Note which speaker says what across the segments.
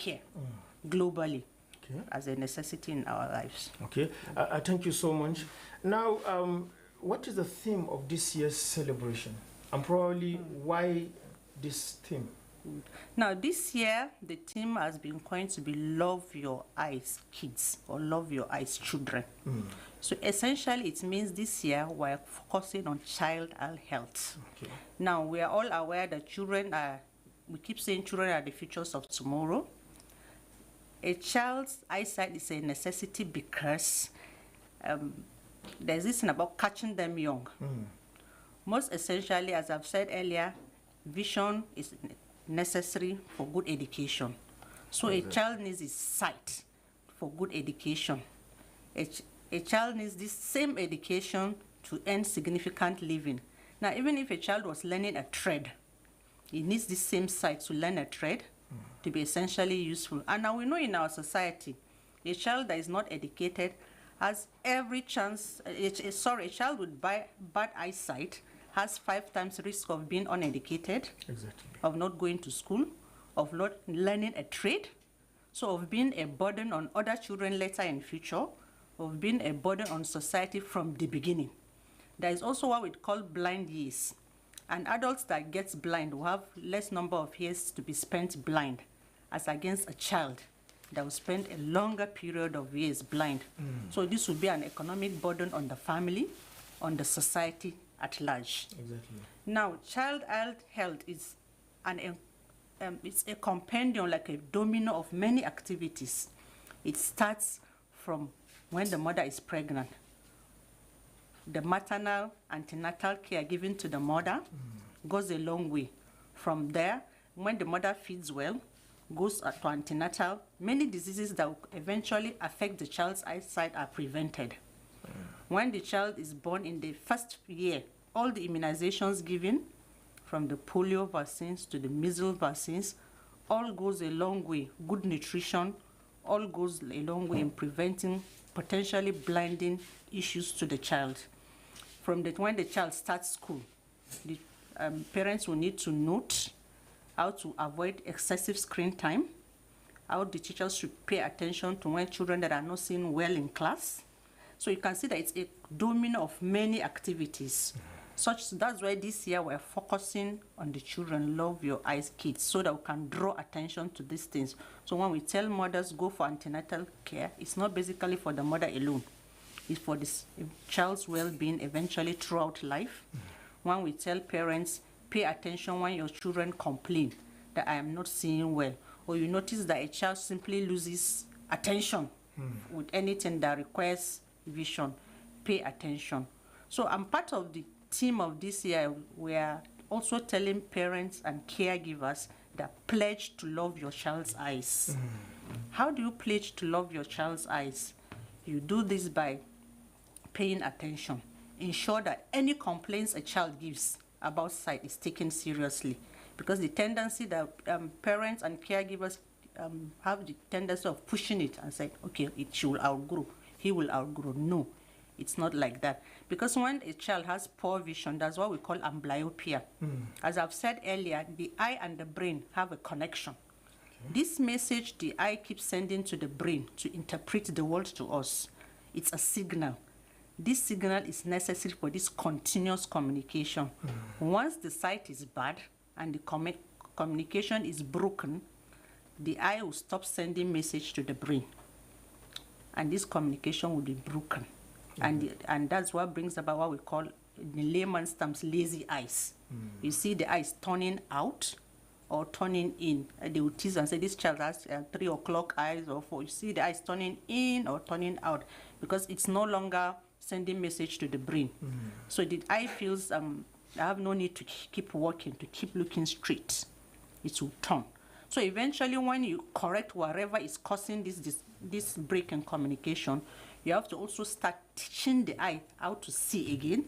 Speaker 1: care globally as a necessity in our lives.
Speaker 2: Okay, thank you so much. Now, what is the theme of this year's celebration? And probably why this theme?
Speaker 1: Now, this year, the theme has been coined to be Love Your Eyes Kids or Love Your Eyes Children. So essentially, it means this year we're focusing on child health.
Speaker 2: Okay.
Speaker 1: Now, we are all aware that we keep saying children are the futures of tomorrow. A child's eyesight is a necessity because there's this thing about catching them young. Most essentially, as I've said earlier, vision is necessary for good education. So a child needs his sight for good education. A child needs this same education to earn significant living. Now, even if a child was learning a trade, he needs this same sight to learn a trade to be essentially useful. And now we know in our society, a child that is not educated has every chance, a child with bad eyesight has 5 times risk of being uneducated, of not going to school, of not learning a trade, so of being a burden on other children later in future, of being a burden on society from the beginning. There is also what we call blind years. And adults that gets blind will have less number of years to be spent blind as against a child that will spend a longer period of years blind. So this will be an economic burden on the family, on the society at large.
Speaker 2: Exactly.
Speaker 1: Now, child health is it's a compendium, like a domino of many activities. It starts from when the mother is pregnant. The maternal antenatal care given to the mother goes a long way. From there, when the mother feeds well, goes to antenatal, many diseases that will eventually affect the child's eyesight are prevented. When the child is born in the first year, all the immunizations given, from the polio vaccines to the measles vaccines, all goes a long way. Good nutrition, all goes a long way in preventing potentially blinding issues to the child. From when the child starts school, the parents will need to note how to avoid excessive screen time, how the teachers should pay attention to when children that are not seeing well in class. So you can see that it's a domino of many activities. That's why this year we're focusing on the children, Love Your Eyes Kids, so that we can draw attention to these things. So when we tell mothers go for antenatal care, it's not basically for the mother alone. It's for this child's well-being eventually throughout life. When we tell parents, pay attention when your children complain that I am not seeing well, or you notice that a child simply loses attention with anything that requires vision, pay attention. So I'm part of the team of this year. We are also telling parents and caregivers that pledge to love your child's eyes. How do you pledge to love your child's eyes? You do this by paying attention. Ensure that any complaints a child gives about sight is taken seriously, because the tendency that parents and caregivers have the tendency of pushing it and say, okay, she will outgrow, he will outgrow. No, it's not like that. Because when a child has poor vision, that's what we call amblyopia. As I've said earlier, the eye and the brain have a connection. This message the eye keeps sending to the brain to interpret the world to us, it's a signal. This signal is necessary for this continuous communication. Once the sight is bad and the communication is broken, the eye will stop sending message to the brain, and this communication will be broken. And that's what brings about what we call, in layman's terms, lazy eyes. You see the eyes turning out or turning in. They will tease and say, this child has 3 o'clock eyes or 4. You see the eyes turning in or turning out because it's no longer sending message to the brain. So the eye feels, I have no need to keep working, to keep looking straight. It will turn. So eventually, when you correct whatever is causing this break in communication, you have to also start teaching the eye how to see again,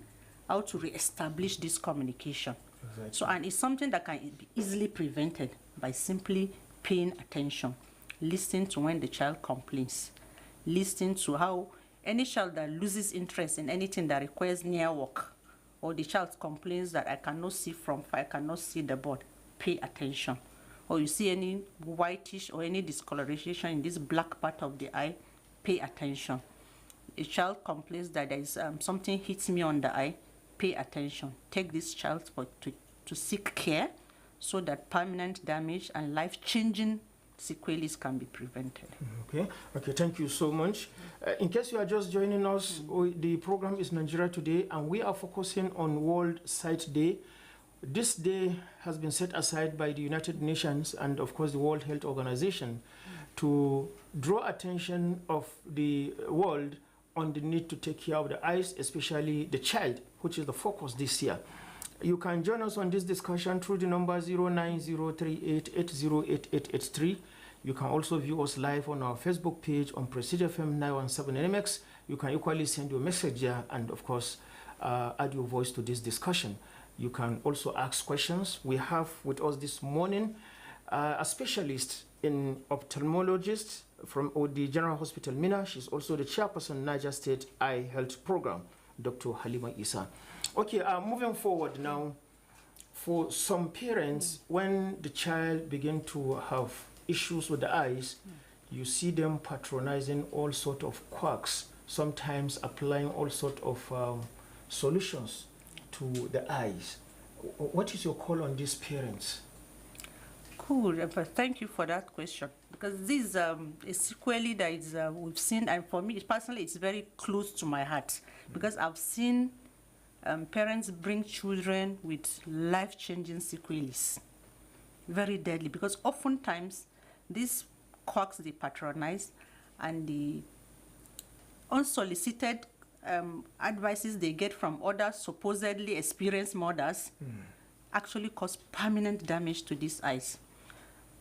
Speaker 1: how to reestablish this communication. Exactly. So, and it's something that can be easily prevented by simply paying attention, listening to when the child complains, listening to how any child that loses interest in anything that requires near work, or the child complains that I cannot see from far, I cannot see the board, pay attention. or you see any whitish or any discoloration in this black part of the eye, pay attention. A child complains that there is something hits me on the eye, pay attention. Take this child to seek care so that permanent damage and life-changing sequelae can be prevented.
Speaker 2: Okay, thank you so much. In case you are just joining us, the program is Nigeria Today, and we are focusing on World Sight Day. This day has been set aside by the United Nations and, of course, the World Health Organization to draw attention of the world on the need to take care of the eyes, especially the child, which is the focus this year. You can join us on this discussion through the number 09038808883. You can also view us live on our Facebook page on Prestigefm91.7mx. You can equally send your message there and, of course, add your voice to this discussion. You can also ask questions. We have with us this morning a specialist in ophthalmologist from the General Hospital Mina. She's also the chairperson Niger State Eye Health Program, Dr. Halima Isa. Okay, moving forward now, for some parents, when the child begin to have issues with the eyes, you see them patronizing all sort of quacks, sometimes applying all sort of solutions to the eyes. What is your call on these parents?
Speaker 1: Cool, thank you for that question, because this is a sequelae that is, we've seen, and for me personally it's very close to my heart, because I've seen parents bring children with life-changing sequelae, very deadly, because oftentimes these quacks they patronize and the unsolicited advices they get from other supposedly experienced mothers actually cause permanent damage to these eyes.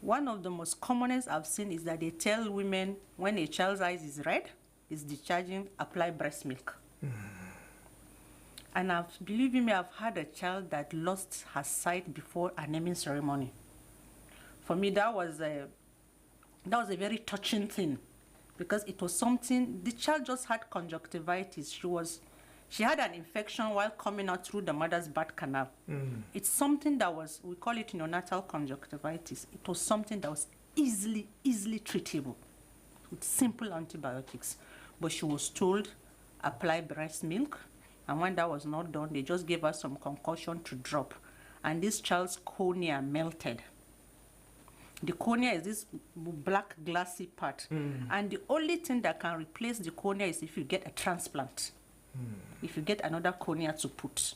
Speaker 1: One of the most commonest I've seen is that they tell women when a child's eyes is red, is discharging, apply breast milk. And believe me, I've had a child that lost her sight before a naming ceremony. For me, that was a very touching thing, because it was something, the child just had conjunctivitis. She had an infection while coming out through the mother's birth canal. It's something that we call it neonatal conjunctivitis. It was something that was easily treatable with simple antibiotics. But she was told, apply breast milk. And when that was not done, they just gave her some concoction to drop. And this child's cornea melted. The cornea is this black glassy part. And the only thing that can replace the cornea is if you get a transplant. If you get another cornea to put.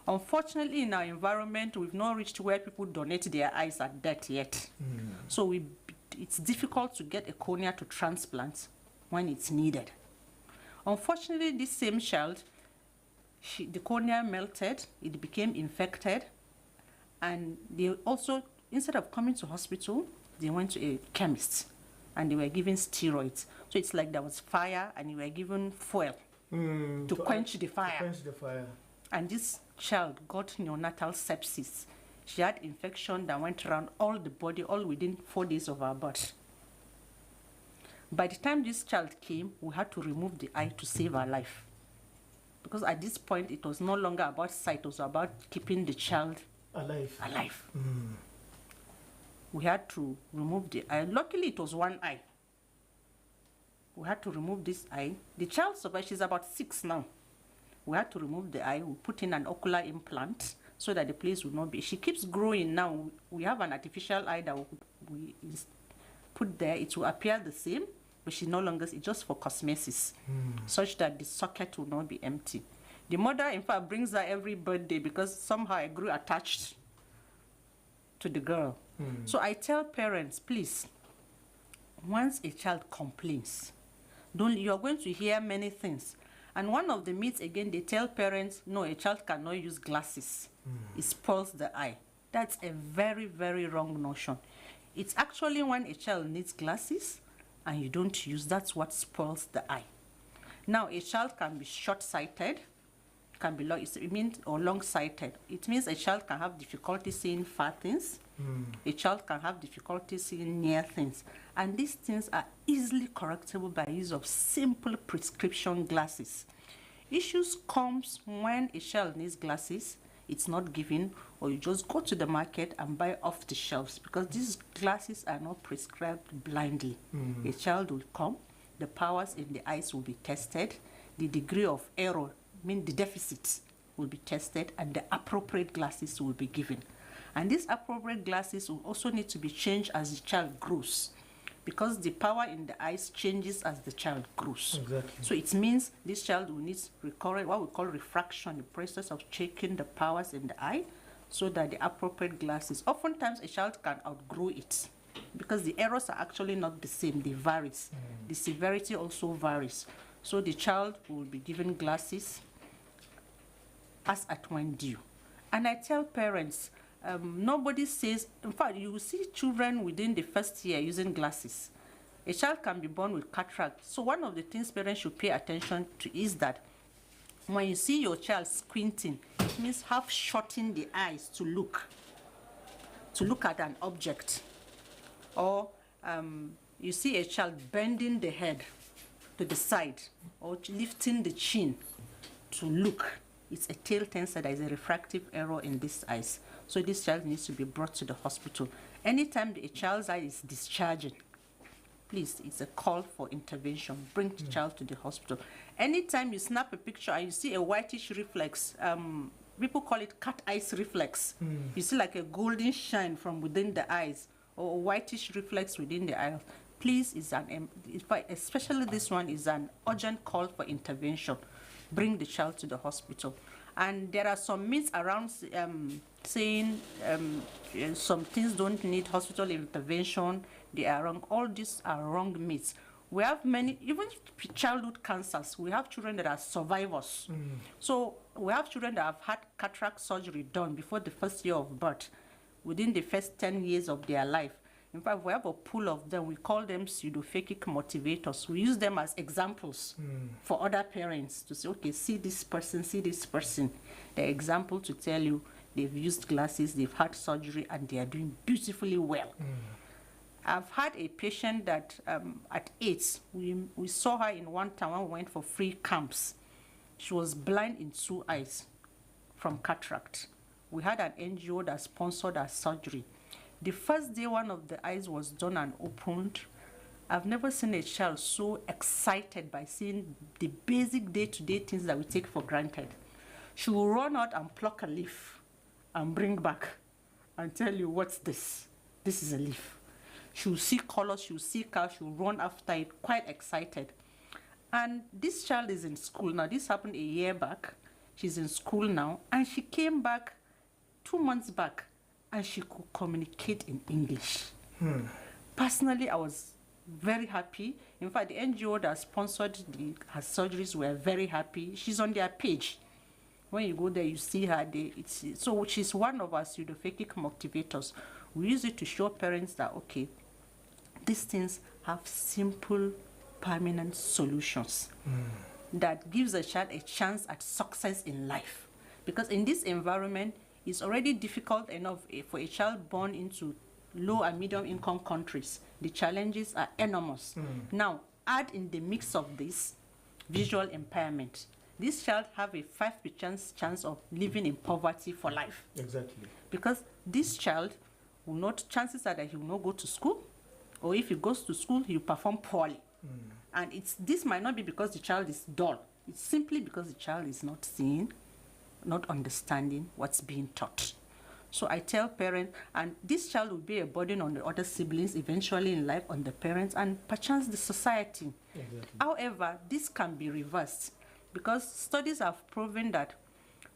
Speaker 1: Unfortunately, in our environment, we've not reached where people donate their eyes at death yet. So it's difficult to get a cornea to transplant when it's needed. Unfortunately, this same child, the cornea melted, it became infected, and they also, instead of coming to hospital, they went to a chemist and they were given steroids. So it's like there was fire and they were given fuel to quench the fire. And this child got neonatal sepsis. She had infection that went around all the body, all within 4 days of her birth. By the time this child came, we had to remove the eye to save her life. Because at this point, it was no longer about sight, it was about keeping the child alive. We had to remove the eye. Luckily, it was one eye. We had to remove this eye. The child survived. She's about 6 now. We had to remove the eye. We put in an ocular implant so that the place would not be. She keeps growing now. We have an artificial eye that we put there. It will appear the same, but she no longer, it's just for cosmesis, such that the socket will not be empty. The mother, in fact, brings her every birthday because somehow I grew attached to the girl. So I tell parents, please, once a child complains, you are going to hear many things. And one of the myths, again, they tell parents, no, a child cannot use glasses. It spoils the eye. That's a very, very wrong notion. It's actually when a child needs glasses and you don't use, that's what spoils the eye. Now, a child can be short-sighted, can be long-sighted. It means a child can have difficulty seeing far things. A child can have difficulty seeing near things. And these things are easily correctable by use of simple prescription glasses. Issues comes when a child needs glasses it's not given, or you just go to the market and buy off the shelves, because these glasses are not prescribed blindly. A child will come, the powers in the eyes will be tested, the degree of error, the deficit, will be tested, and the appropriate glasses will be given. And these appropriate glasses will also need to be changed as the child grows, because the power in the eyes changes as the child grows.
Speaker 2: Exactly.
Speaker 1: So it means this child will need recurrent, what we call refraction, the process of checking the powers in the eye, so that the appropriate glasses, oftentimes a child can outgrow it, because the errors are actually not the same, they vary. The severity also varies. So the child will be given glasses as at when due. And I tell parents, nobody says, in fact, you will see children within the first year using glasses. A child can be born with cataract. So one of the things parents should pay attention to is that when you see your child squinting, it means half shutting the eyes to look at an object. Or you see a child bending the head to the side, or lifting the chin to look. It's a telltale that there is a refractive error in these eyes. So this child needs to be brought to the hospital. Anytime a child's eye is discharging, please, it's a call for intervention. Bring the child to the hospital. Anytime you snap a picture and you see a whitish reflex, people call it cat eyes reflex. You see like a golden shine from within the eyes, or a whitish reflex within the eye. Please, especially this one is an urgent call for intervention. Bring the child to the hospital. And there are some myths around saying some things don't need hospital intervention. They are wrong. All these are wrong myths. We have many, even childhood cancers, we have children that are survivors. So we have children that have had cataract surgery done before the first year of birth, within the first 10 years of their life. In fact, we have a pool of them. We call them pseudophakic motivators. We use them as examples for other parents to say, okay, see this person, see this person. The example to tell you they've used glasses, they've had surgery, and they are doing beautifully well. I've had a patient that at 8, we saw her in one town when we went for free camps. She was blind in 2 eyes from cataract. We had an NGO that sponsored her surgery. The first day one of the eyes was done and opened, I've never seen a child so excited by seeing the basic day-to-day things that we take for granted. She will run out and pluck a leaf and bring back and tell you, what's this? This is a leaf. She will see colors, she will see cars, she will run after it, quite excited. And this child is in school now. This happened a year back. She's in school now, and she came back 2 months back, and she could communicate in English. Personally, I was very happy. In fact, the NGO that sponsored her surgeries were very happy. She's on their page. When you go there, you see her there. So she's one of our pseudophakic motivators. We use it to show parents that, okay, these things have simple, permanent solutions that gives a child a chance at success in life. Because in this environment, it's already difficult enough for a child born into low and medium income countries. The challenges are enormous. Now, add in the mix of this visual impairment. This child have a 5% chance of living in poverty for life.
Speaker 2: Exactly.
Speaker 1: Because this child will not, chances are that he will not go to school, or if he goes to school, he will perform poorly. And this might not be because the child is dull. It's simply because the child is not seeing, not understanding what's being taught. So I tell parents, and this child will be a burden on the other siblings eventually in life, on the parents, and perchance the society.
Speaker 2: Exactly.
Speaker 1: However, this can be reversed, because studies have proven that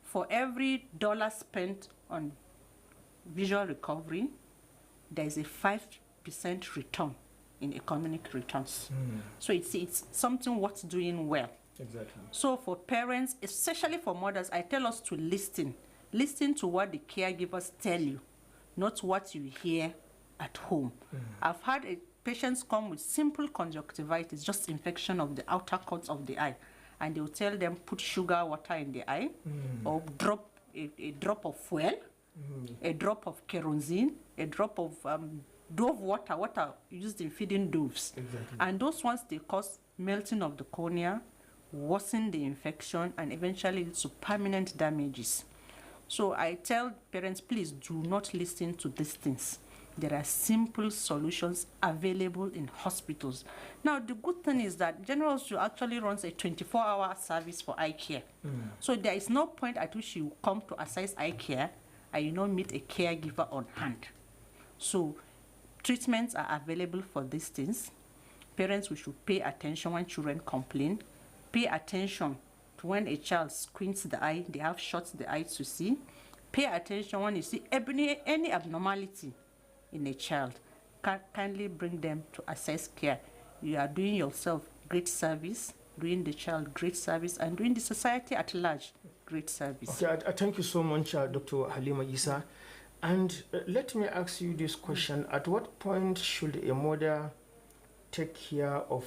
Speaker 1: for every dollar spent on visual recovery, there is a 5% return in economic returns. So it's something worth doing well.
Speaker 2: Exactly.
Speaker 1: So for parents, especially for mothers, I tell us to listen. Listen to what the caregivers tell you, not what you hear at home. I've had patients come with simple conjunctivitis, just infection of the outer cords of the eye, and they'll tell them put sugar water in the eye, or drop a drop of fuel, a drop of kerosene, a drop of dove water used in feeding doves.
Speaker 2: Exactly.
Speaker 1: And those ones, they cause melting of the cornea, worsen the infection, and eventually lead to permanent damages. So I tell parents, please do not listen to these things. There are simple solutions available in hospitals. Now, the good thing is that General Hospital actually runs a 24-hour service for eye care. So there is no point at which you come to assess eye care and you don't meet a caregiver on hand. So treatments are available for these things. Parents, we should pay attention when children complain. Pay attention to when a child squints the eye, they have shut the eye to see. Pay attention when you see any abnormality in a child. Kindly bring them to assess care. You are doing yourself great service, doing the child great service, and doing the society at large great service.
Speaker 2: Okay, I thank you so much, Dr. Halima Isa. And let me ask you this question. At what point should a mother take care of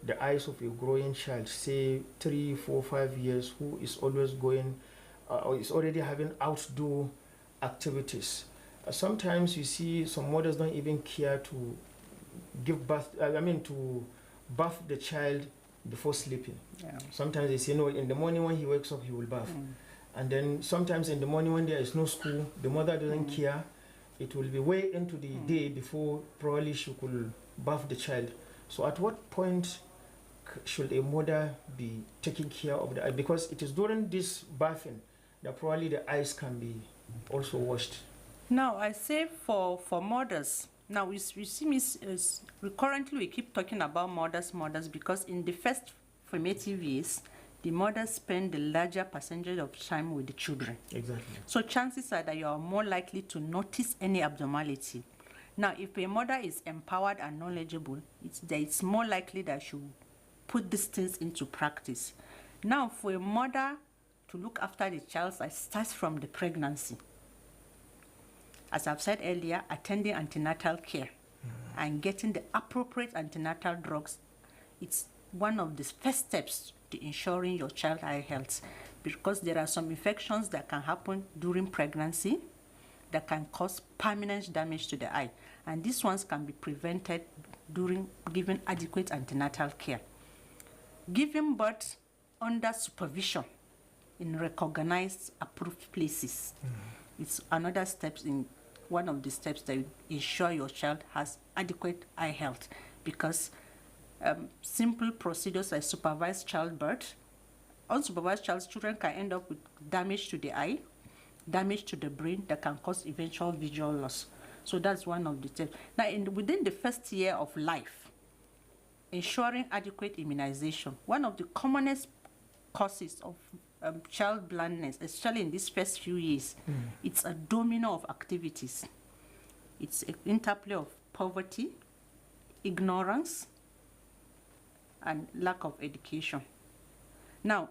Speaker 2: the eyes of a growing child, say 3, 4, 5 years, who is always going or is already having outdoor activities? Sometimes you see some mothers don't even care to give birth, to bath the child before sleeping.
Speaker 1: Yeah.
Speaker 2: Sometimes they say, no, in the morning when he wakes up, he will bath. And then sometimes in the morning when there is no school, the mother doesn't care. It will be way into the day before probably she could bath the child. So at what point should a mother be taking care of the eye? Because it is during this bathing that probably the eyes can be also washed.
Speaker 1: Now, I say for mothers, now we see currently we keep talking about mothers because in the first formative years, the mothers spend the larger percentage of time with the children.
Speaker 2: Exactly.
Speaker 1: So chances are that you are more likely to notice any abnormality. Now, if a mother is empowered and knowledgeable, it's more likely that she will put these things into practice. Now, for a mother to look after the child, it starts from the pregnancy. As I've said earlier, attending antenatal care and getting the appropriate antenatal drugs, it's one of the first steps to ensuring your child eye health, because there are some infections that can happen during pregnancy that can cause permanent damage to the eye, and these ones can be prevented during giving adequate antenatal care. Giving birth under supervision in recognized approved places. It's another step in one of the steps that ensure your child has adequate eye health, because simple procedures like supervised childbirth, unsupervised children can end up with damage to the eye, damage to the brain that can cause eventual visual loss. So that's one of the steps. Now, within the first year of life, ensuring adequate immunization, one of the commonest causes of child blindness, especially in these first few years, it's a domino of activities. It's an interplay of poverty, ignorance, and lack of education. Now,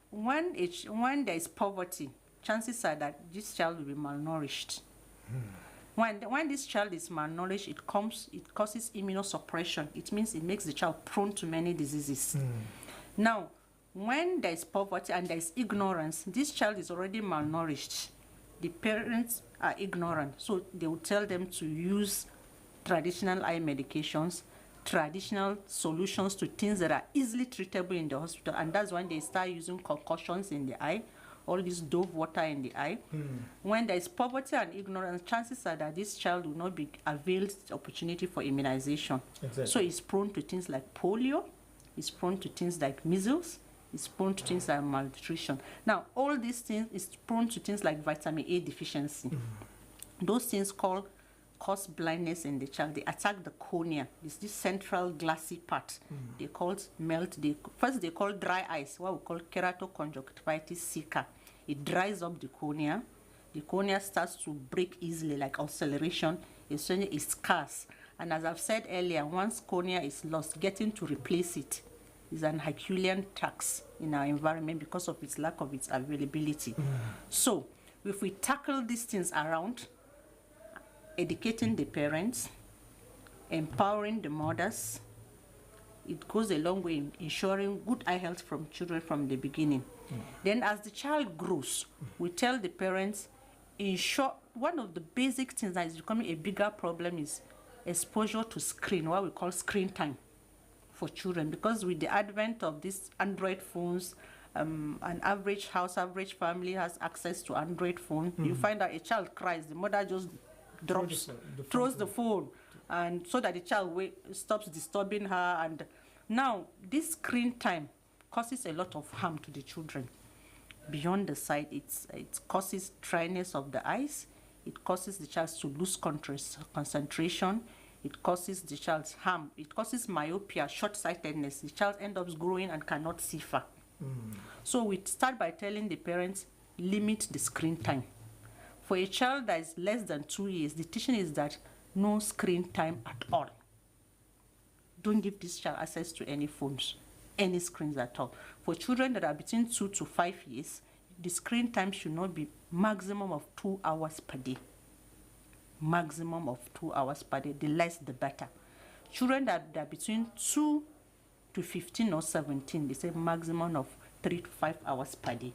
Speaker 1: when there is poverty, chances are that this child will be malnourished. When this child is malnourished, it causes immunosuppression. It means it makes the child prone to many diseases. Now, when there is poverty and there is ignorance, this child is already malnourished. The parents are ignorant, so they will tell them to use traditional eye medications, traditional solutions to things that are easily treatable in the hospital, and that's when they start using concussions in the eye, all this Dove water in the eye. When there is poverty and ignorance, chances are that this child will not be availed the opportunity for immunization.
Speaker 2: Exactly.
Speaker 1: So it's prone to things like polio, it's prone to things like measles, it's prone to things like malnutrition. Now, all these things is prone to things like vitamin A deficiency. Those things cause blindness in the child. They attack the cornea. It's this central glassy part. They call melt. First, they call dry eyes, what we call keratoconjunctivitis sicca. It dries up the cornea. The cornea starts to break easily, like ulceration. It's scarce. And as I've said earlier, once cornea is lost, getting to replace it is an Herculean task in our environment because of its lack of its availability. So if we tackle these things around, educating the parents, empowering the mothers, it goes a long way in ensuring good eye health from children from the beginning. Then as the child grows, we tell the parents, ensure one of the basic things that is becoming a bigger problem is exposure to screen, what we call screen time for children, because with the advent of these Android phones, an average house, average family has access to Android phone. You find that a child cries, the mother just throws the phone, and so that the child stops disturbing her. And now this screen time causes a lot of harm to the children. Beyond the sight, it causes dryness of the eyes. It causes the child to lose concentration. It causes the child's harm. It causes myopia, short-sightedness. The child ends up growing and cannot see far. So we start by telling the parents, limit the screen time. For a child that is less than 2 years, the teaching is that no screen time at all. Don't give this child access to any phones, any screens at all. For children that are between 2 to 5 years, the screen time should not be maximum of 2 hours per day. Maximum of 2 hours per day, the less the better. Children that are between 2 to 15 or 17, they say maximum of 3 to 5 hours per day.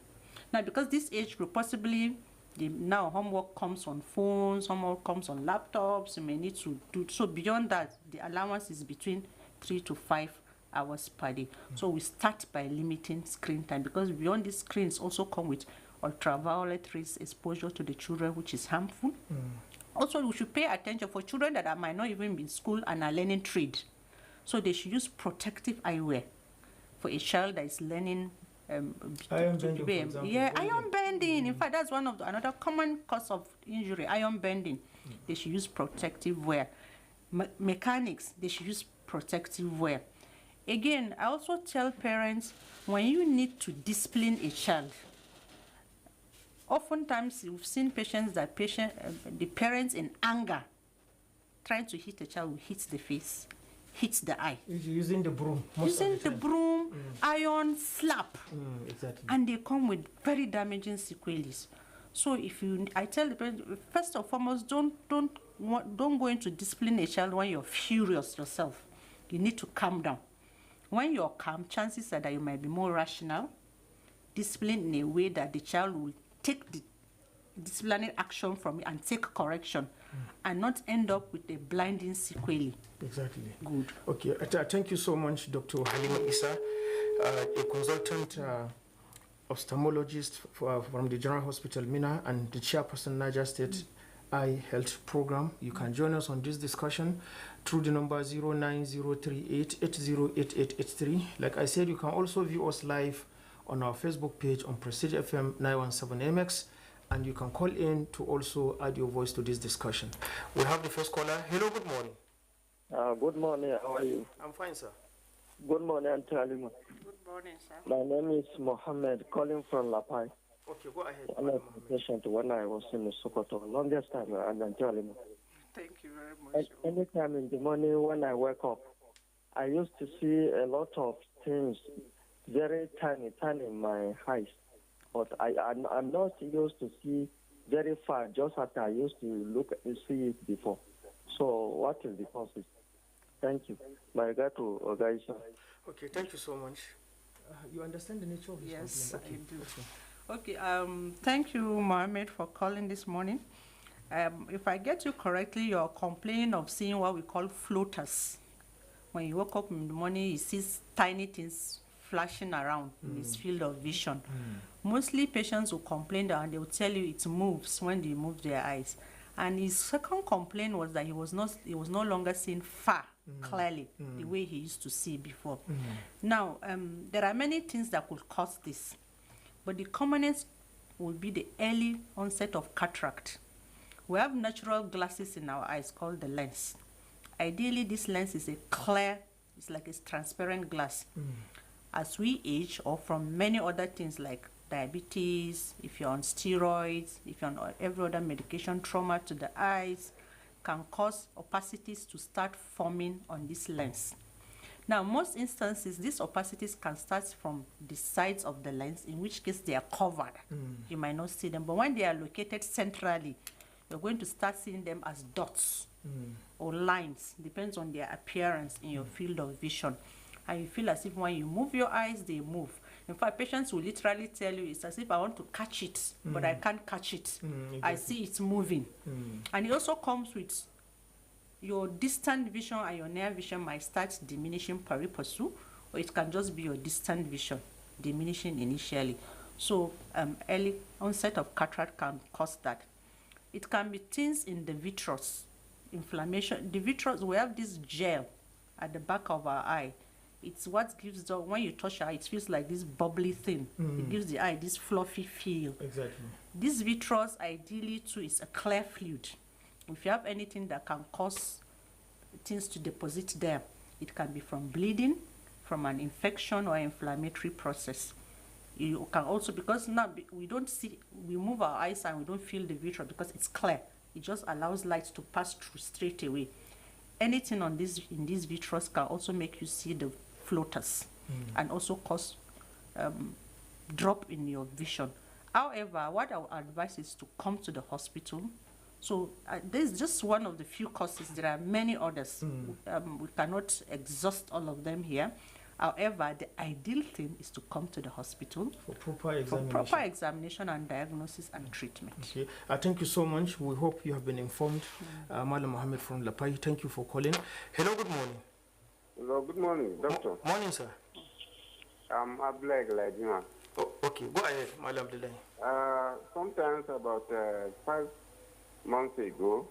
Speaker 1: Now, because this age group, possibly now homework comes on phones, homework comes on laptops, you may need to do, so beyond that, the allowance is between 3 to 5 hours per day. So we start by limiting screen time, because beyond these screens also come with ultraviolet rays exposure to the children, which is harmful. Also, we should pay attention for children that might not even be in school and are learning trade. So they should use protective eyewear for a child that is learning
Speaker 2: iron bending, for example.
Speaker 1: Yeah, iron bending. In fact, that's one of another common cause of injury, iron bending. They should use protective wear. Mechanics, they should use protective wear. Again, I also tell parents, when you need to discipline a child, oftentimes you've seen patients that the parents in anger trying to hit a child will hit the face, hit the eye.
Speaker 2: Using the broom.
Speaker 1: Using the broom, iron, slap.
Speaker 2: Exactly.
Speaker 1: And they come with very damaging sequelae. So I tell the parents, first and foremost, don't go into discipline a child when you're furious yourself. You need to calm down. When you're calm, chances are that you might be more rational, discipline in a way that the child will take the disciplinary action from it and take correction, and not end up with a blinding sequelae.
Speaker 2: Exactly.
Speaker 1: Good.
Speaker 2: Okay. Thank you so much, Dr. Halima Issa, a consultant ophthalmologist from the General Hospital, Mina, and the chairperson, Niger State Eye Health Program. You can join us on this discussion through the number 09038808883. Like I said, you can also view us live on our Facebook page on Prestigefm91.7mx, and you can call in to also add your voice to this discussion. We have the first caller. Hello, good morning.
Speaker 3: Good morning. How are you?
Speaker 2: I'm fine, sir.
Speaker 3: Good morning, Auntie Halima.
Speaker 1: Good morning, sir.
Speaker 3: My name is Mohammed, calling from Lapai.
Speaker 2: Okay, go ahead.
Speaker 3: I'm a patient when I was in Sokoto. Longest time, Auntie Halima.
Speaker 1: Thank you very much.
Speaker 3: Anytime in the morning when I wake up, I used to see a lot of things, very tiny in my eyes. But I'm not used to see very far, just as I used to see it before. So what is the causes? Thank you. My regard to Ogaisa.
Speaker 2: Okay, thank you so much. You understand the nature of this
Speaker 1: Yes,
Speaker 2: complaint?
Speaker 1: I do. Okay, thank you, Mohammed, for calling this morning. If I get you correctly, you're complaining of seeing what we call floaters. When you wake up in the morning, you see tiny things flashing around in his field of vision. Mostly patients will complain that, and they will tell you it moves when they move their eyes. And his second complaint was that he was no longer seeing far clearly the way he used to see before. Now, there are many things that could cause this, but the commonest will be the early onset of cataract. We have natural glasses in our eyes called the lens. Ideally, this lens is it's like a transparent glass. As we age, or from many other things like diabetes, if you're on steroids, if you're on every other medication, trauma to the eyes, can cause opacities to start forming on this lens. Now, most instances, these opacities can start from the sides of the lens, in which case they are covered. You might not see them, but when they are located centrally, you're going to start seeing them as dots or lines, depends on their appearance in your field of vision. And you feel as if when you move your eyes, they move. In fact, patients will literally tell you, it's as if I want to catch it, but I can't catch it. Exactly. I see it's moving. And it also comes with your distant vision, and your near vision might start diminishing pari passu, or it can just be your distant vision. diminishing initially. So early onset of cataract can cause that. It can be things in the vitreous, inflammation. The vitreous, we have this gel at the back of our eye. It's what gives the, when you touch your eye, it feels like this bubbly thing. It gives the eye this fluffy feel.
Speaker 2: Exactly.
Speaker 1: This vitreous ideally too is a clear fluid. If you have anything that can cause things to deposit there, it can be from bleeding, from an infection or inflammatory process. You can also, because now we don't see, we move our eyes and we don't feel the vitreous because it's clear. It just allows light to pass through straight away. Anything on this, in this vitreous can also make you see the floaters and also cause drop in your vision. However, what I would advise is to come to the hospital. So this is just one of the few causes. There are many others. We cannot exhaust all of them here. However, the ideal thing is to come to the hospital
Speaker 2: For proper examination.
Speaker 1: for proper examination and diagnosis and treatment.
Speaker 2: Okay. Thank you so much. We hope you have been informed. Madam Mohammed from Lapai, thank you for calling. Hello, good morning.
Speaker 4: Hello, good morning, doctor.
Speaker 2: Morning, sir.
Speaker 4: I'm Abdullah Gladima.
Speaker 2: Oh, okay, go ahead, Madam Abdullah.
Speaker 4: Sometimes about 5 months ago,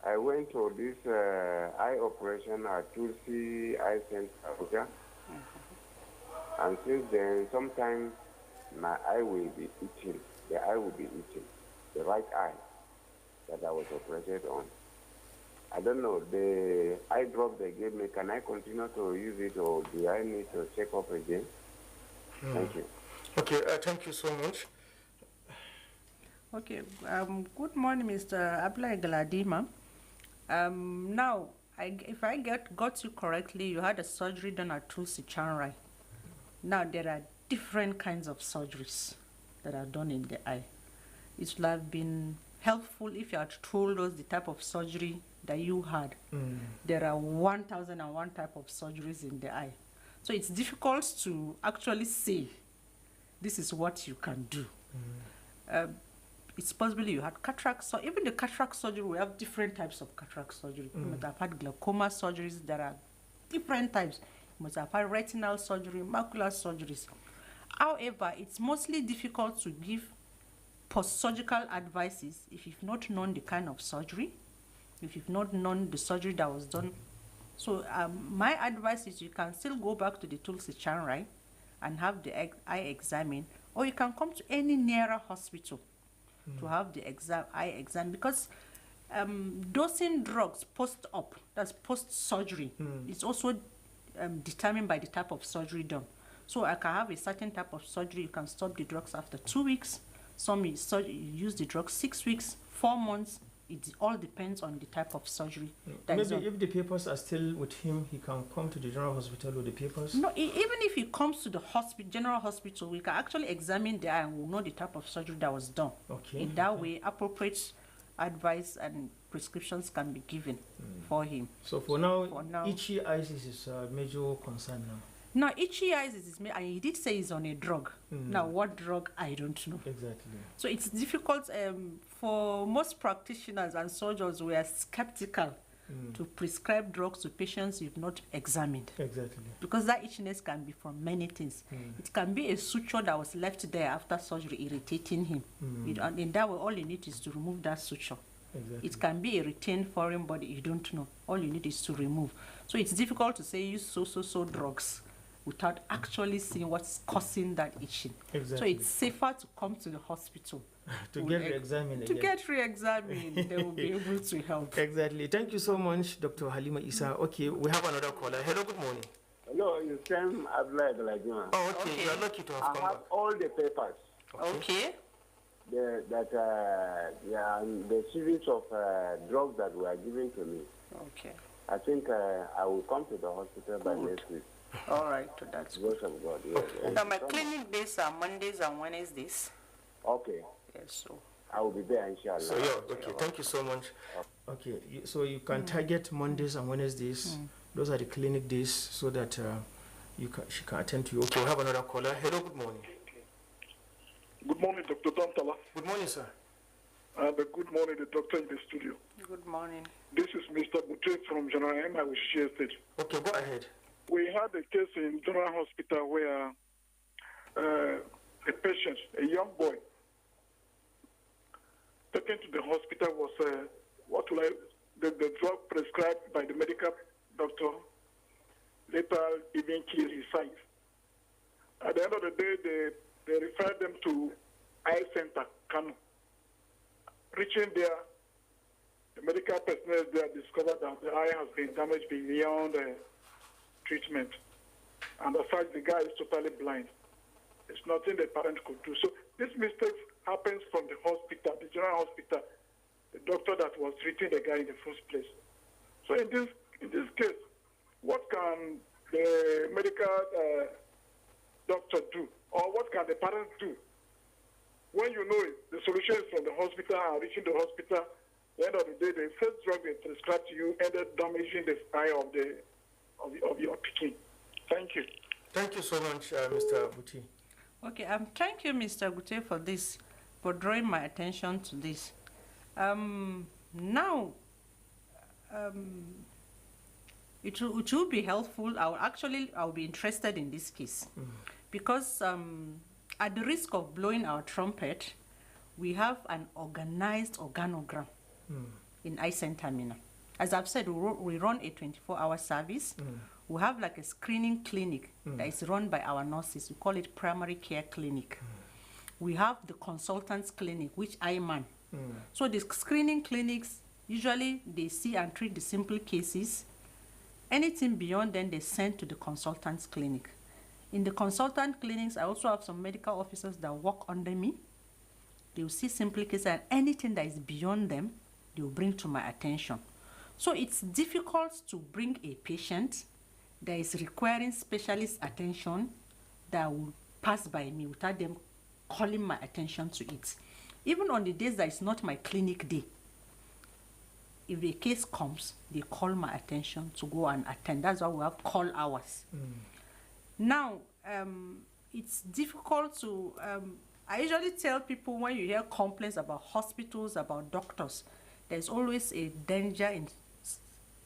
Speaker 4: I went to this eye operation at Tulsi Eye Center, Abuja. And since then, sometimes my eye will be itching. The eye will be itching. The right eye that I was operated on. I don't know, the eye drop they gave me, can I continue to use it or do I need to check up again? Thank you.
Speaker 2: Okay, thank you so much.
Speaker 1: Okay, good morning, Mr. Abdullah Galadima. Now, if I got you correctly, you had a surgery done at Tulsi Chanrai. Now, there are different kinds of surgeries that are done in the eye. It would have been helpful if you had told us the type of surgery that you had. There are 1,001 type of surgeries in the eye. So it's difficult to actually say, this is what you can do. It's possible you had cataract, so even the cataract surgery, we have different types of cataract surgery. You must have had glaucoma surgeries, there are different types. You must have had retinal surgery, macular surgeries. However, it's mostly difficult to give post-surgical advices if you've not known the kind of surgery, if you've not known the surgery that was done. So my advice is you can still go back to the Tulsi Chanrai and have the eye examined, or you can come to any nearer hospital to have the eye exam, because dosing drugs post-op, that's post-surgery, is also determined by the type of surgery done. So I can have a certain type of surgery, you can stop the drugs after 2 weeks. Some you use the drugs 6 weeks, 4 months. It all depends on the type of surgery.
Speaker 2: Maybe if the papers are still with him, he can come to the general hospital with the papers?
Speaker 1: No, even if he comes to the general hospital, we can actually examine the eye and we'll know the type of surgery that was done.
Speaker 2: Okay.
Speaker 1: In that way, appropriate advice and prescriptions can be given for him.
Speaker 2: So for now, itchy eyes is his major concern now.
Speaker 1: Now, itchy eyes is, and he did say he's on a drug. Now, what drug, I don't know.
Speaker 2: Exactly.
Speaker 1: So it's difficult for most practitioners and surgeons. We are skeptical to prescribe drugs to patients you've not examined.
Speaker 2: Exactly.
Speaker 1: Because that itchiness can be from many things. It can be a suture that was left there after surgery irritating him. And in that way, all you need is to remove that suture.
Speaker 2: Exactly.
Speaker 1: It can be a retained foreign body, you don't know. All you need is to remove. So it's difficult to say use so drugs without actually seeing what's causing that itching.
Speaker 2: Exactly.
Speaker 1: So it's safer to come to the hospital.
Speaker 2: to get re-examined
Speaker 1: To
Speaker 2: again.
Speaker 1: get re-examined, they will be able to help.
Speaker 2: Exactly. Thank you so much, Dr. Halima Isa. Okay, we have another caller. Hello, good morning.
Speaker 4: Hello, it's Sam Abdullah Gladima.
Speaker 2: Oh, okay. You are lucky to have
Speaker 4: I
Speaker 2: come
Speaker 4: have
Speaker 2: back.
Speaker 4: all the papers.
Speaker 1: Okay.
Speaker 4: The series of drugs that were given to me.
Speaker 1: Okay.
Speaker 4: I think I will come to the hospital by next week.
Speaker 1: All right, that's good.
Speaker 4: Grace of God, yes.
Speaker 1: Now, my clinic days are Mondays and Wednesdays.
Speaker 4: Okay.
Speaker 1: Yes, so.
Speaker 4: I will be there, inshallah.
Speaker 2: So, yeah, okay. Thank you so much. Okay, so you can target Mondays and Wednesdays. Those are the clinic days so that she can attend to you. Okay, we have another caller. Hello, good morning.
Speaker 5: Good morning, Dr. Dantala.
Speaker 2: Good morning, sir.
Speaker 5: And good morning, the doctor in the studio.
Speaker 1: Good morning.
Speaker 5: This is Mr. Bute from General M. I will share it.
Speaker 2: Okay, go ahead.
Speaker 5: We had a case in General Hospital where a patient, a young boy, taken to the hospital was the drug prescribed by the medical doctor later even killed his sight. At the end of the day, they referred them to eye center, Kano. Reaching there, the medical personnel there discovered that the eye has been damaged beyond treatment. And as such, the guy is totally blind. There's nothing the parent could do. So this mistake happens from the hospital, the general hospital, the doctor that was treating the guy in the first place. So in this case, what can the medical doctor do? Or what can the parents do? When you know the solution is from the hospital and reaching the hospital, at the end of the day, the first drug they prescribed to you ended damaging the eye of your picking. Thank you.
Speaker 2: Thank you so much, Mr. Buti.
Speaker 1: Okay, thank you, Mr. Gute, for drawing my attention to this. Now, it will be helpful. I'll be interested in this case because at the risk of blowing our trumpet, we have an organized organogram in Eye Center Mina. As I've said, we run a 24-hour service. We have like a screening clinic that is run by our nurses. We call it primary care clinic. We have the consultants clinic, which I man. So the screening clinics, usually they see and treat the simple cases. Anything beyond then they send to the consultants clinic. In the consultant clinics, I also have some medical officers that work under me. They will see simple cases, and anything that is beyond them, they will bring to my attention. So it's difficult to bring a patient that is requiring specialist attention that will pass by me without them calling my attention to it. Even on the days that it's not my clinic day, if a case comes, they call my attention to go and attend. That's why we have call hours. Now, it's difficult to, I usually tell people when you hear complaints about hospitals, about doctors, there's always a danger in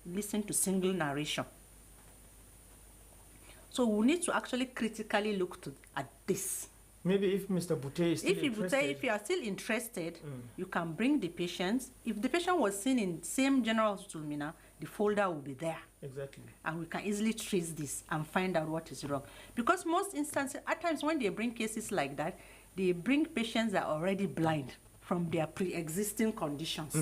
Speaker 1: listening to single narration. So we need to actually critically look at this.
Speaker 2: Maybe if Mr. Bute is still interested.
Speaker 1: If you are still interested, you can bring the patients. If the patient was seen in same general hospital, Mina, the folder will be there.
Speaker 2: Exactly.
Speaker 1: And we can easily trace this and find out what is wrong. Because most instances, at times when they bring cases like that, they bring patients that are already blind from their pre-existing conditions.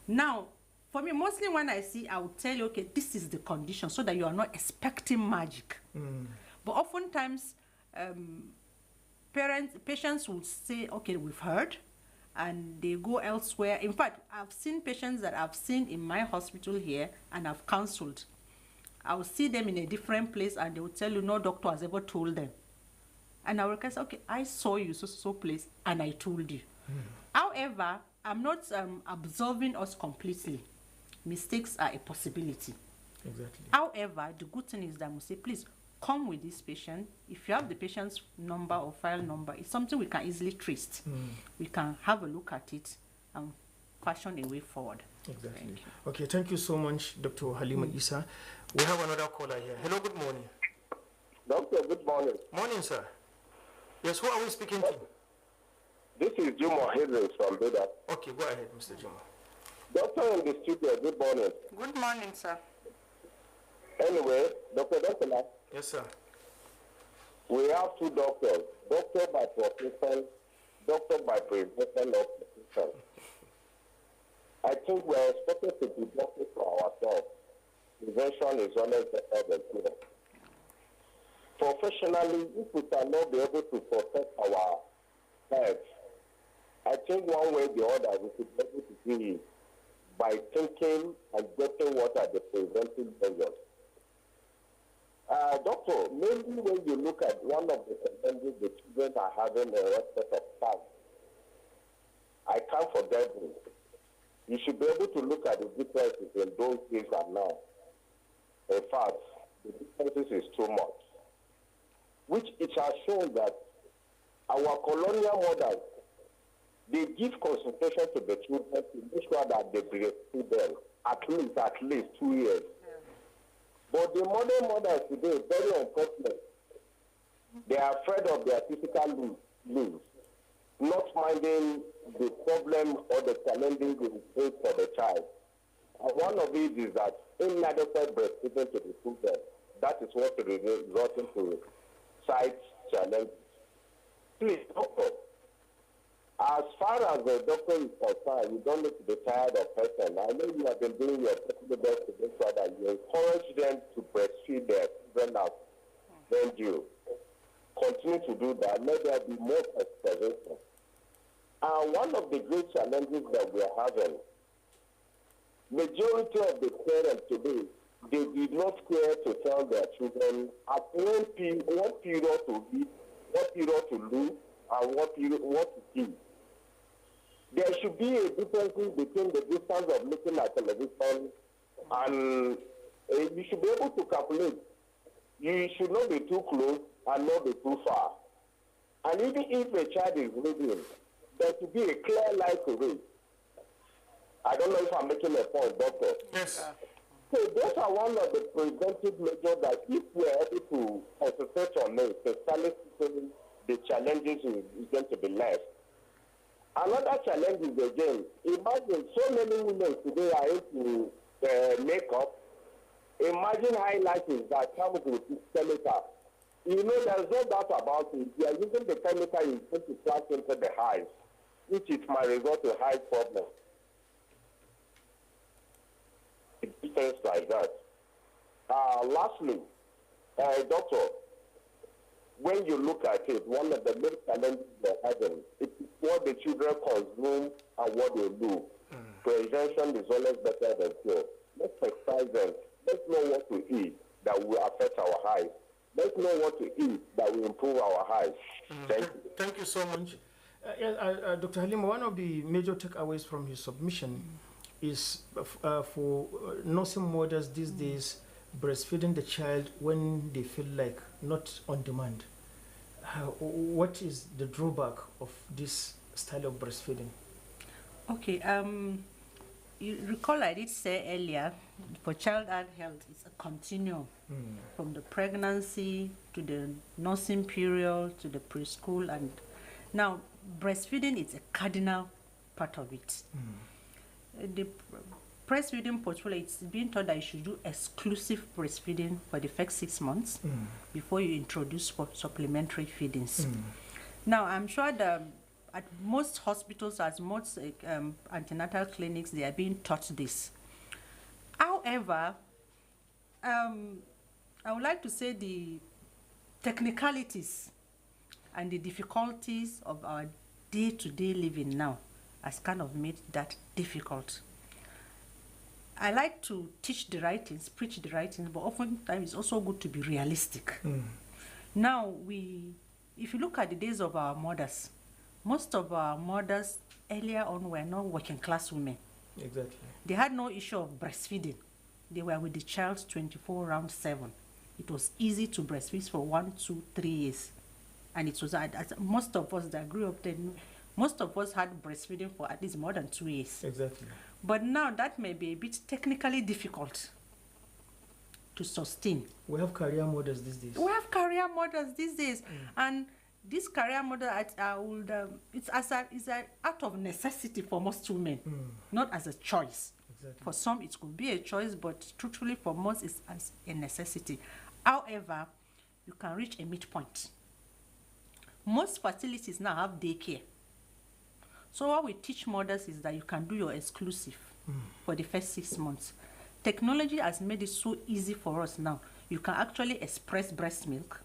Speaker 1: Now, for me, mostly when I see, I will tell you, okay, this is the condition, so that you are not expecting magic. But oftentimes, patients will say, okay, we've heard, and they go elsewhere. In fact, I've seen patients that I've seen in my hospital here and I've counseled. I will see them in a different place and they will tell you no doctor has ever told them. And I will say, okay, I saw you so place and I told you. However, I'm not absolving us completely. Mistakes are a possibility.
Speaker 2: Exactly.
Speaker 1: However, the good thing is that we say, please come with this patient. If you have the patient's number or file number, it's something we can easily trace. We can have a look at it and fashion a way forward.
Speaker 2: Exactly. Okay, thank you so much, Dr. Halima Isa. We have another caller here. Hello, good morning.
Speaker 6: Doctor, good morning.
Speaker 2: Morning, sir. Yes, who are we speaking to?
Speaker 6: This is Jumo Hazel from Beda.
Speaker 2: Okay, go ahead, Mr. Jumo.
Speaker 6: Doctor in the studio, good morning.
Speaker 1: Good morning, sir.
Speaker 6: Anyway, Dr. Dantala.
Speaker 2: Yes, sir.
Speaker 6: We have two doctors, doctor by profession, doctor by prevention or profession. I think we are expected to be doctors for ourselves. Prevention is always better than cure. Professionally, if we cannot be able to protect our health, I think one way or the other we should be able to do it by thinking and getting what are the preventive measures. Doctor, maybe when you look at one of the challenges the children are having in respect of time, I can't forget this. You should be able to look at the differences in those days and now. In fact, the differences is too much. Which it has shown that our colonial mothers, they give concentration to the children to make sure that they breastfeed them at least 2 years. But the modern mothers today, very unfortunate. They are afraid of their physical lose, not minding the problem or the challenges it face for the child. And one of these is that inadequate breastfeeding to the children. That is what results into side challenges. Please, doctor, as far as the doctor is concerned, you don't need to be tired of person. I know you have been doing your possible best to make sure that you encourage them to breastfeed their children as when due. Continue to do that. Let there be more preservation. One of the great challenges that we are having, majority of the parents today, they did not care to tell their children at what period to eat, what period to lose, and what to eat. There should be a difference between the distance of looking at television and you should be able to calculate. You should not be too close and not be too far. And even if a child is reading, there should be a clear light to read. I don't know if I'm making a point, doctor.
Speaker 2: Yes.
Speaker 6: So those are one of the preventive measures that if we are able to concentrate on it, especially the challenges is going to be less. Another challenge is again, imagine so many women today are into makeup. Imagine highlights that comes with chemical. You know, there's no doubt about it. You are using the chemical you put to flash into the eyes, which is my result to eye problem. Things like that. Lastly, doctor, when you look at it, one of the main challenges they're having is what the children consume and what they do. Prevention is always better than cure. Let's exercise them. Let's know what to eat that will affect our eyes. Let's know what to eat that will improve our eyes. Thank you.
Speaker 2: Thank you so much. Dr. Halima, one of the major takeaways from his submission is for nursing mothers these days, breastfeeding the child when they feel like, not on demand. What is the drawback of this style of breastfeeding?
Speaker 1: Okay, you recall I did say earlier, for child health, it's a continuum from the pregnancy to the nursing period to the preschool, and now breastfeeding is a cardinal part of it. The breastfeeding portfolio, it's being taught that you should do exclusive breastfeeding for the first 6 months before you introduce supplementary feedings. Now, I'm sure that at most hospitals, as most antenatal clinics, they are being taught this. However, I would like to say the technicalities and the difficulties of our day-to-day living now has kind of made that difficult. I like to teach the right things, preach the right things, but oftentimes it's also good to be realistic. Now, if you look at the days of our mothers, most of our mothers earlier on were not working class women.
Speaker 2: Exactly. They
Speaker 1: had no issue of breastfeeding. They were with the child 24/7. It was easy to breastfeed for 1, 2, 3 years. And it was, most of us that grew up then, most of us had breastfeeding for at least more than 2 years.
Speaker 2: Exactly.
Speaker 1: But now that may be a bit technically difficult to sustain.
Speaker 2: We have career mothers these days.
Speaker 1: And this career model, it's an act of necessity for most women, not as a choice.
Speaker 2: Exactly.
Speaker 1: For some, it could be a choice, but truthfully, for most, it's as a necessity. However, you can reach a midpoint. Most facilities now have daycare. So what we teach mothers is that you can do your exclusive for the first 6 months. Technology has made it so easy for us now. You can actually express breast milk,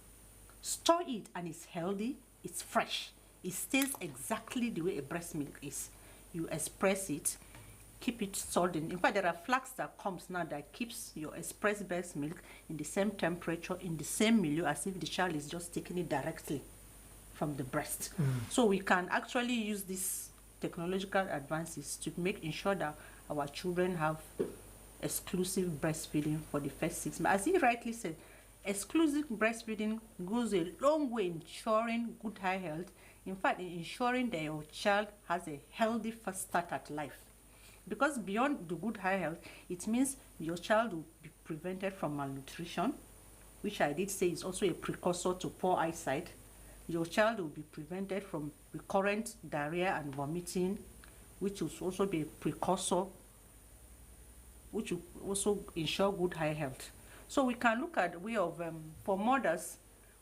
Speaker 1: store it, and it's healthy, it's fresh. It stays exactly the way a breast milk is. You express it, keep it stored in fact, there are flasks that comes now that keeps your expressed breast milk in the same temperature, in the same milieu, as if the child is just taking it directly from the breast. So we can actually use these technological advances to ensure that our children have exclusive breastfeeding for the first 6 months. As he rightly said, exclusive breastfeeding goes a long way in ensuring good eye health. In fact, in ensuring that your child has a healthy first start at life. Because beyond the good eye health, it means your child will be prevented from malnutrition. which I did say is also a precursor to poor eyesight. Your child will be prevented from recurrent diarrhea and vomiting, which will also be a precursor, which will also ensure good eye health. So we can look at the way of, for mothers,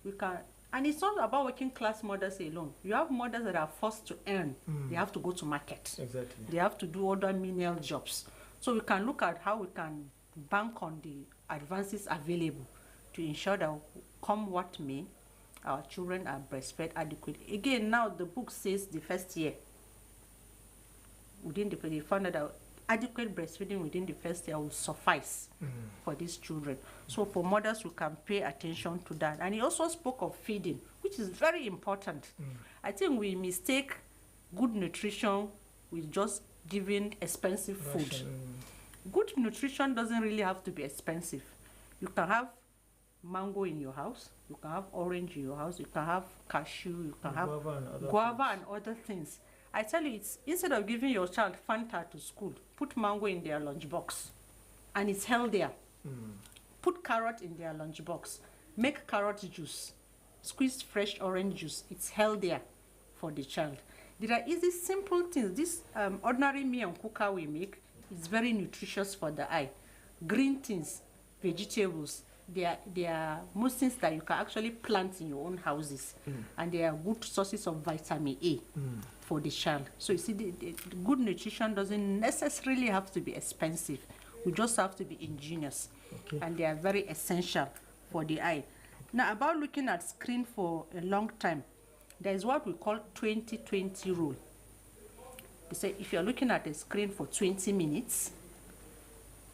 Speaker 1: we can, and it's not about working class mothers alone. You have mothers that are forced to earn. They have to go to market.
Speaker 2: Exactly.
Speaker 1: They have to do other menial jobs. So we can look at how we can bank on the advances available to ensure that come what may, our children are breastfed adequately. Again, now the book says the first year, within they found out that adequate breastfeeding within the first year will suffice for these children. So for mothers, we can pay attention to that. And he also spoke of feeding, which is very important. I think we mistake good nutrition with just giving expensive food. Good nutrition doesn't really have to be expensive. You can have mango in your house, you can have orange in your house, you can have cashew, you can have guava and other things. I tell you, it's instead of giving your child Fanta to school, put mango in their lunchbox, and it's healthier. Put carrot in their lunchbox, make carrot juice, squeeze fresh orange juice. It's healthier for the child. There are easy, simple things. This ordinary meal and cooker we make is very nutritious for the eye. Green things, vegetables, they are most things that you can actually plant in your own houses, and they are good sources of vitamin A for the child. So you see, the good nutrition doesn't necessarily have to be expensive. We just have to be ingenious, and they are very essential for the eye. Now, about looking at screen for a long time, there is what we call 20-20 rule. They say if you're looking at a screen for 20 minutes,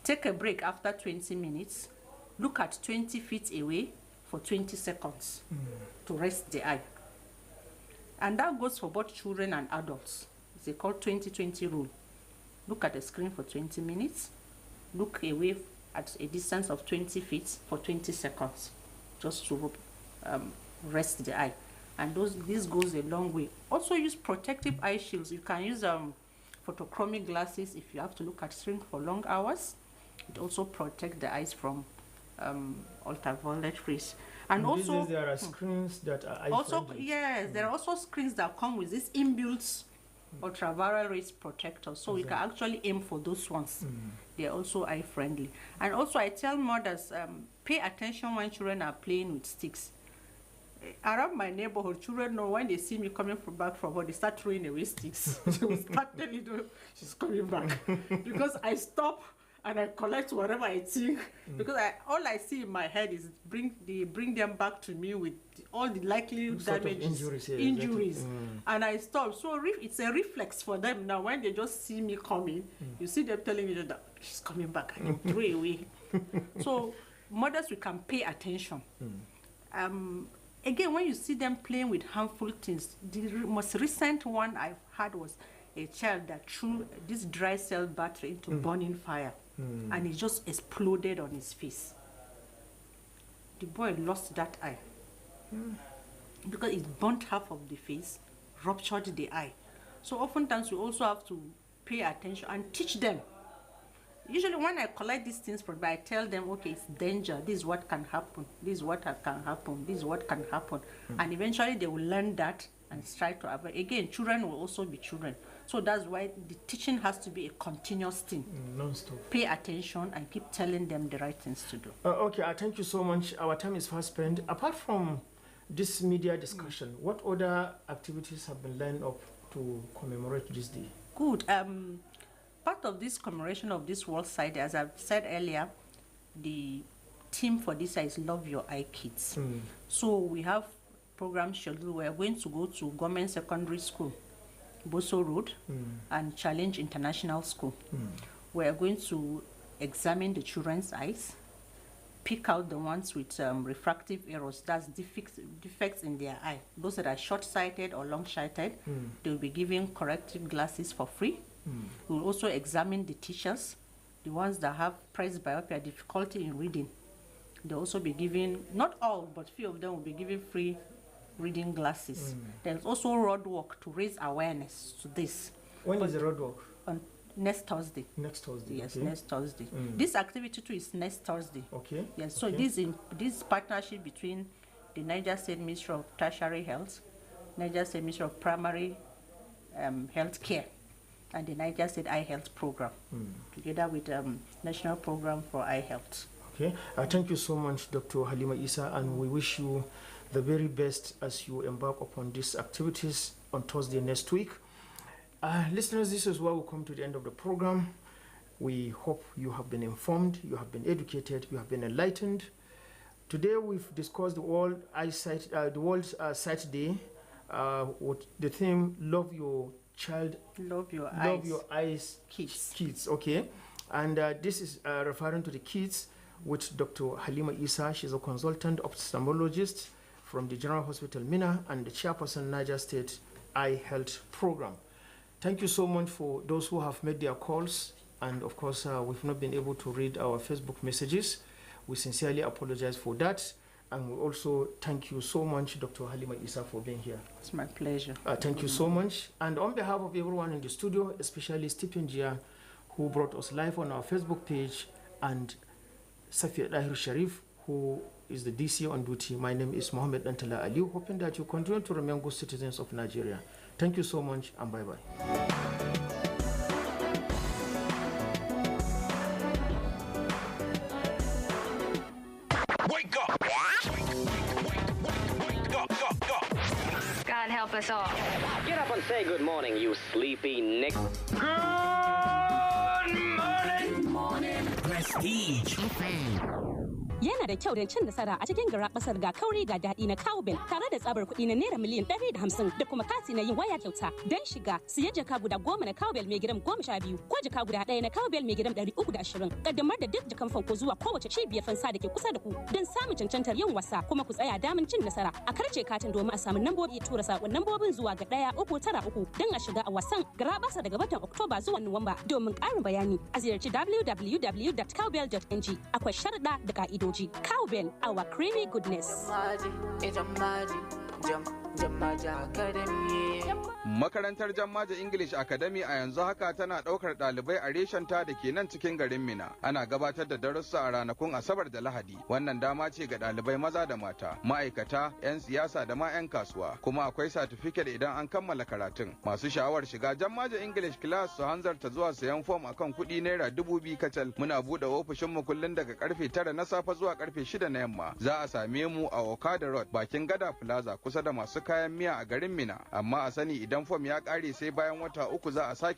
Speaker 1: take a break after 20 minutes, look at 20 feet away for 20 seconds to rest the eye. And that goes for both children and adults. It's called 20-20 rule. Look at the screen for 20 minutes, look away at a distance of 20 feet for 20 seconds, just to rest the eye. And this goes a long way. Also use protective eye shields. You can use photochromic glasses if you have to look at screen for long hours. It also protects the eyes from ultraviolet rays. And also
Speaker 2: there are screens that are eye
Speaker 1: also
Speaker 2: friendly.
Speaker 1: yes, there are also screens that come with this inbuilt ultraviolet rays protector, so you can actually aim for those ones. They are also eye friendly. And also I tell mothers, pay attention when children are playing with sticks. Around my neighborhood, children know when they see me coming back from work, they start throwing away sticks. They will start telling me she's coming back because I stop and I collect whatever I think, because all I see in my head is they bring them back to me with all the likely damages, injuries, and I stop. So it's a reflex for them now. When they just see me coming, you see them telling me that she's coming back, and they throw away. So mothers, we can pay attention. Again, when you see them playing with harmful things, the most recent one I've had was a child that threw this dry cell battery into burning fire. And it just exploded on his face. The boy lost that eye because it burnt half of the face, ruptured the eye. So oftentimes we also have to pay attention and teach them. Usually when I collect these things from them, I tell them, okay, it's danger, this is what can happen, this is what can happen, this is what can happen. And eventually they will learn that and try to avoid. Again, children will also be children. So that's why the teaching has to be a continuous thing.
Speaker 2: Non-stop.
Speaker 1: Pay attention and keep telling them the right things to do.
Speaker 2: Okay, thank you so much. Our time is fast spent. Apart from this media discussion, what other activities have been lined up to commemorate this day?
Speaker 1: Good. Part of this commemoration of this World Sight Day, as I've said earlier, the theme for this year is Love Your Eye Kids. So we have program schedule. We are going to go to Government Secondary School, Boso Road, and Challenge International School. We are going to examine the children's eyes, pick out the ones with refractive errors, that's defects in their eye. Those that are short-sighted or long-sighted, they will be given corrective glasses for free. We will also examine the teachers, the ones that have presbyopia, difficulty in reading. They'll also be given, not all, but few of them will be given free reading glasses. There's also road work to raise awareness to this.
Speaker 2: When is the road work?
Speaker 1: Next Thursday.
Speaker 2: Next Thursday.
Speaker 1: Yes,
Speaker 2: okay.
Speaker 1: next Thursday. This activity too is next Thursday.
Speaker 2: Okay.
Speaker 1: Yes, so
Speaker 2: okay.
Speaker 1: this partnership between the Niger State Ministry of Tertiary Health, Niger State Ministry of Primary Health Care, and the Niger State Eye Health Program, together with National Program for Eye Health.
Speaker 2: Okay. Thank you so much, Dr. Halima Isa, and we wish you the very best as you embark upon these activities on Thursday next week. Listeners, this is where we come to the end of the program. We hope you have been informed, you have been educated, you have been enlightened. Today we've discussed the World Eyesight, the World Sight Day, with the theme "Love Your Child,
Speaker 1: Love Your
Speaker 2: Eyes,
Speaker 1: Kids."
Speaker 2: Kids. Okay, and this is referring to the kids with Dr. Halima Isa. She's a consultant ophthalmologist from the General Hospital Mina and the chairperson Niger State Eye Health Program. Thank you so much for those who have made their calls, and of course we've not been able to read our Facebook messages. We sincerely apologize for that, and we also thank you so much, Dr. Halima Isa, for being here.
Speaker 1: It's my pleasure.
Speaker 2: Thank you so much, and on behalf of everyone in the studio, especially Stephen Jia, who brought us live on our Facebook page, and Safia Dahir Sharif, who is the DC on duty. My name is Mohammed Antala Aliu, hoping that you continue to remain good citizens of Nigeria. Thank you so much, and bye-bye.
Speaker 7: Wake up! Wake up!
Speaker 8: God help us all.
Speaker 9: Get up and say good morning, you sleepy Nick.
Speaker 7: Good morning! Prestige.
Speaker 10: Yana da kyau don cin nasara a cikin garabasar ga kauri ga daɗi na cowbell tare da tsabar kuɗi na naira miliyan 150 da kuma kati na yin waya kyauta. Don shiga, siya jaka guda 10 na cowbell mai giram 12 ko jaka guda 1 na cowbell mai giram 320. Kaddamar da duk jakan fanko zuwa kowace cibiyar fansa da ke kusa da ku don samun cancantar yin wasa, kuma ku tsaya damin cin nasara. A karce katin domin a samu nambobi, tura sakon nambobin zuwa ga 1393 don a shiga a wasan garabasa daga watan Oktoba zuwa Nuwamba. Domin ƙarin bayani a ziyarci www.cowbell.ng. Akwai sharuɗa da ka'idoji. Cowbell, our creamy goodness.
Speaker 11: Makarantar Jammaja English Academy a yanzu haka tana ɗaukar ɗalibai a reshenta da ke nan cikin garin Mina. Ana gabatar da darussa a ranakun Asabar da Lahadi. Wannan dama ce ga ɗalibai maza da mata, ma'aikata, 'yan siyasa da ma 'yan kasuwa. Kuma akwai satifiket idan an kammala karatun. Masu sha'awar shiga Jammaja English class su hanzarta zuwa sayan fom akan kuɗi naira 2,000 kacal. Muna buɗe ofishinmu kullum daga karfe 9 na safe zuwa karfe 6 na yamma. Za a same mu a Okada Road bakin Gada Plaza kusa da masu kayan miya a garin Mina. Amma a sani idan fom ya ƙare sai bayan wata 3 za a sake